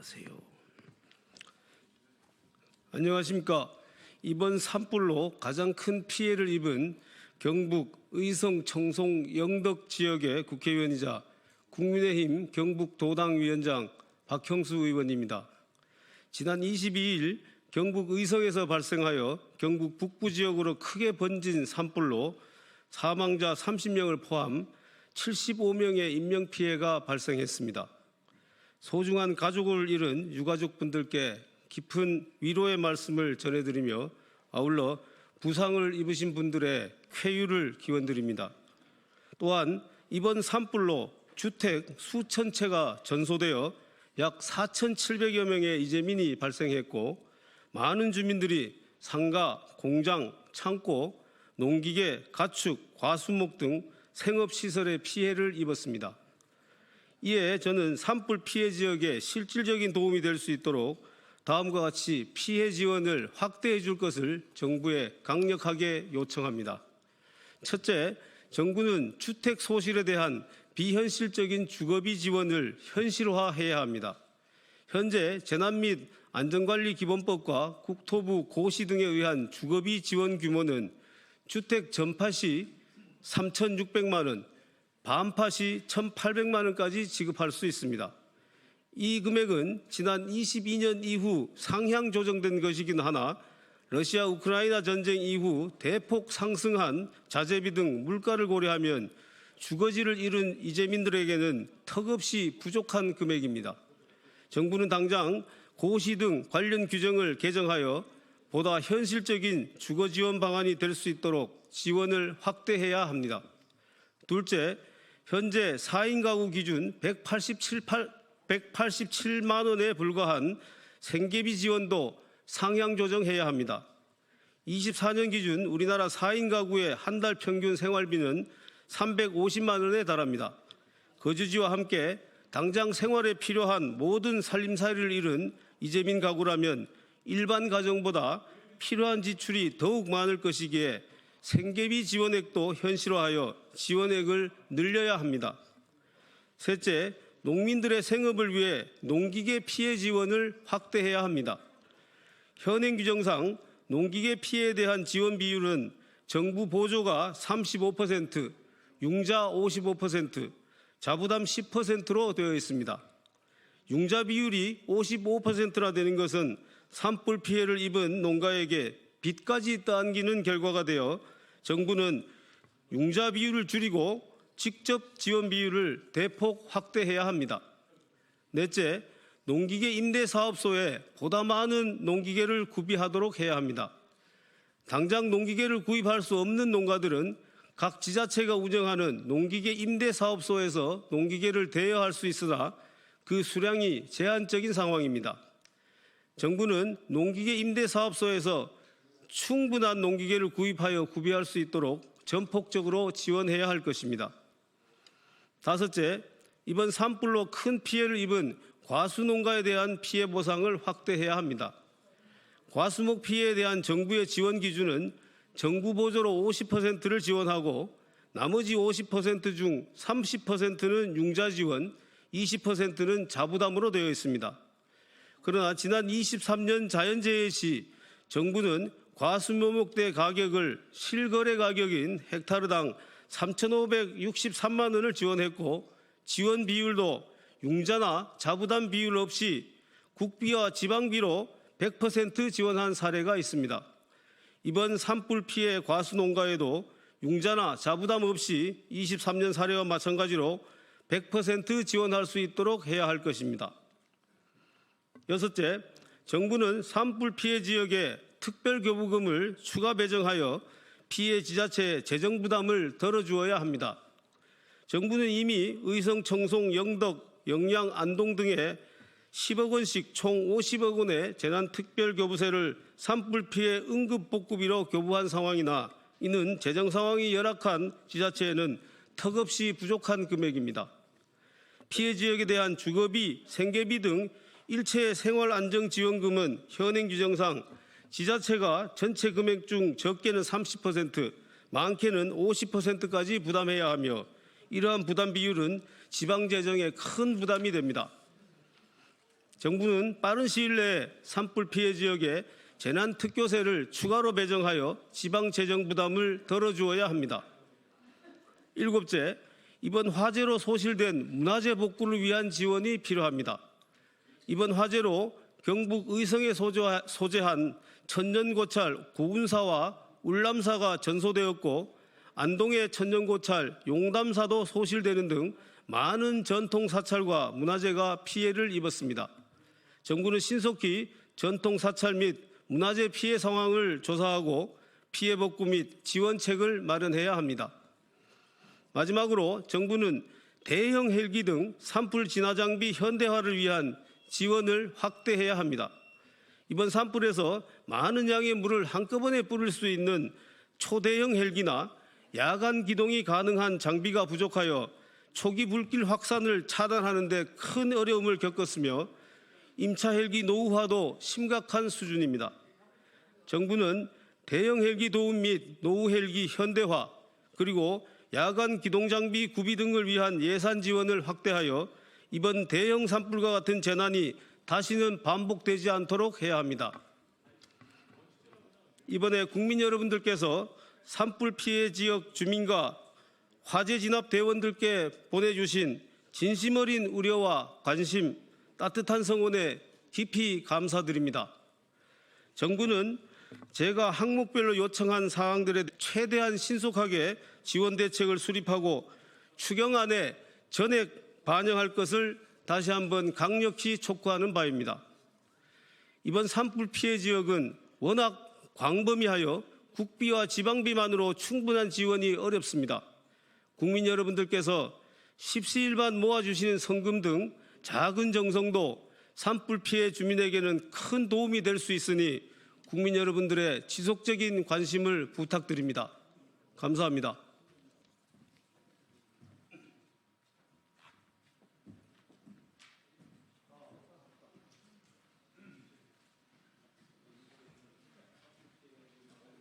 하세요. 안녕하십니까. 이번 산불로 가장 큰 피해를 입은 경북 의성, 청송, 영덕 지역의 국회의원이자 국민의힘 경북도당위원장 박형수 의원입니다. 지난 22일 경북 의성에서 발생하여 경북 북부 지역으로 크게 번진 산불로 사망자 30명을 포함 75명의 인명피해가 발생했습니다. 소중한 가족을 잃은 유가족분들께 깊은 위로의 말씀을 전해드리며 아울러 부상을 입으신 분들의 쾌유를 기원드립니다. 또한 이번 산불로 주택 수천 채가 전소되어 약 4,700여 명의 이재민이 발생했고 많은 주민들이 상가, 공장, 창고, 농기계, 가축, 과수목 등 생업시설에 피해를 입었습니다. 이에 저는 산불 피해 지역에 실질적인 도움이 될 수 있도록 다음과 같이 피해 지원을 확대해 줄 것을 정부에 강력하게 요청합니다. 첫째, 정부는 주택 소실에 대한 비현실적인 주거비 지원을 현실화해야 합니다. 현재 재난 및 안전관리기본법과 국토부 고시 등에 의한 주거비 지원 규모는 주택 전파 시 3,600만 원, 반파 시 1,800만 원까지 지급할 수 있습니다. 이 금액은 지난 22년 이후 상향 조정된 것이긴 하나 러시아 우크라이나 전쟁 이후 대폭 상승한 자재비 등 물가를 고려하면 주거지를 잃은 이재민들에게는 턱없이 부족한 금액입니다. 정부는 당장 고시 등 관련 규정을 개정하여 보다 현실적인 주거 지원 방안이 될 수 있도록 지원을 확대해야 합니다. 둘째, 현재 4인 가구 기준 187만 원에 불과한 생계비 지원도 상향 조정해야 합니다. 24년 기준 우리나라 4인 가구의 한 달 평균 생활비는 350만 원에 달합니다. 거주지와 함께 당장 생활에 필요한 모든 살림살이를 잃은 이재민 가구라면 일반 가정보다 필요한 지출이 더욱 많을 것이기에 생계비 지원액도 현실화하여 지원액을 늘려야 합니다. 셋째, 농민들의 생업을 위해 농기계 피해 지원을 확대해야 합니다. 현행 규정상 농기계 피해에 대한 지원 비율은 정부 보조가 35%, 융자 55%, 자부담 10%로 되어 있습니다. 융자 비율이 55%나 되는 것은 산불 피해를 입은 농가에게 빚까지 떠안기는 결과가 되어 정부는 융자 비율을 줄이고 직접 지원 비율을 대폭 확대해야 합니다. 넷째, 농기계 임대사업소에 보다 많은 농기계를 구비하도록 해야 합니다. 당장 농기계를 구입할 수 없는 농가들은 각 지자체가 운영하는 농기계 임대사업소에서 농기계를 대여할 수 있으나 그 수량이 제한적인 상황입니다. 정부는 농기계 임대사업소에서 충분한 농기계를 구입하여 구비할 수 있도록 전폭적으로 지원해야 할 것입니다. 다섯째, 이번 산불로 큰 피해를 입은 과수농가에 대한 피해 보상을 확대해야 합니다. 과수목 피해에 대한 정부의 지원 기준은 정부 보조로 50%를 지원하고 나머지 50% 중 30%는 융자 지원, 20%는 자부담으로 되어 있습니다. 그러나 지난 23년 자연재해 시 정부는 과수묘목대 가격을 실거래 가격인 헥타르당 3,563만 원을 지원했고 지원 비율도 융자나 자부담 비율 없이 국비와 지방비로 100% 지원한 사례가 있습니다. 이번 산불 피해 과수농가에도 융자나 자부담 없이 23년 사례와 마찬가지로 100% 지원할 수 있도록 해야 할 것입니다. 여섯째, 정부는 산불 피해 지역에 특별교부금을 추가 배정하여 피해 지자체의 재정 부담을 덜어주어야 합니다. 정부는 이미 의성, 청송, 영덕, 영양, 안동 등에 10억 원씩 총 50억 원의 재난특별교부세를 산불 피해 응급복구비로 교부한 상황이나 이는 재정 상황이 열악한 지자체에는 턱없이 부족한 금액입니다. 피해 지역에 대한 주거비, 생계비 등 일체 생활안정지원금은 현행 규정상 지자체가 전체 금액 중 적게는 30%, 많게는 50%까지 부담해야 하며 이러한 부담 비율은 지방재정에 큰 부담이 됩니다. 정부는 빠른 시일 내에 산불 피해 지역에 재난특교세를 추가로 배정하여 지방재정 부담을 덜어주어야 합니다. 일곱째, 이번 화재로 소실된 문화재 복구를 위한 지원이 필요합니다. 이번 화재로 경북 의성에 소재한 천년고찰 고운사와 울람사가 전소되었고 안동의 천년고찰 용담사도 소실되는 등 많은 전통사찰과 문화재가 피해를 입었습니다. 정부는 신속히 전통사찰 및 문화재 피해 상황을 조사하고 피해 복구 및 지원책을 마련해야 합니다. 마지막으로 정부는 대형 헬기 등 산불 진화 장비 현대화를 위한 지원을 확대해야 합니다. 이번 산불에서 많은 양의 물을 한꺼번에 뿌릴 수 있는 초대형 헬기나 야간 기동이 가능한 장비가 부족하여 초기 불길 확산을 차단하는 데 큰 어려움을 겪었으며 임차 헬기 노후화도 심각한 수준입니다. 정부는 대형 헬기 도움 및 노후 헬기 현대화 그리고 야간 기동 장비 구비 등을 위한 예산 지원을 확대하여 이번 대형 산불과 같은 재난이 다시는 반복되지 않도록 해야 합니다. 이번에 국민 여러분들께서 산불 피해 지역 주민과 화재 진압 대원들께 보내주신 진심 어린 우려와 관심, 따뜻한 성원에 깊이 감사드립니다. 정부는 제가 항목별로 요청한 사항들에 최대한 신속하게 지원 대책을 수립하고 추경안에 전액 반영할 것을 다시 한번 강력히 촉구하는 바입니다. 이번 산불 피해 지역은 워낙 광범위하여 국비와 지방비만으로 충분한 지원이 어렵습니다. 국민 여러분들께서 십시일반 모아주시는 성금 등 작은 정성도 산불 피해 주민에게는 큰 도움이 될 수 있으니 국민 여러분들의 지속적인 관심을 부탁드립니다. 감사합니다.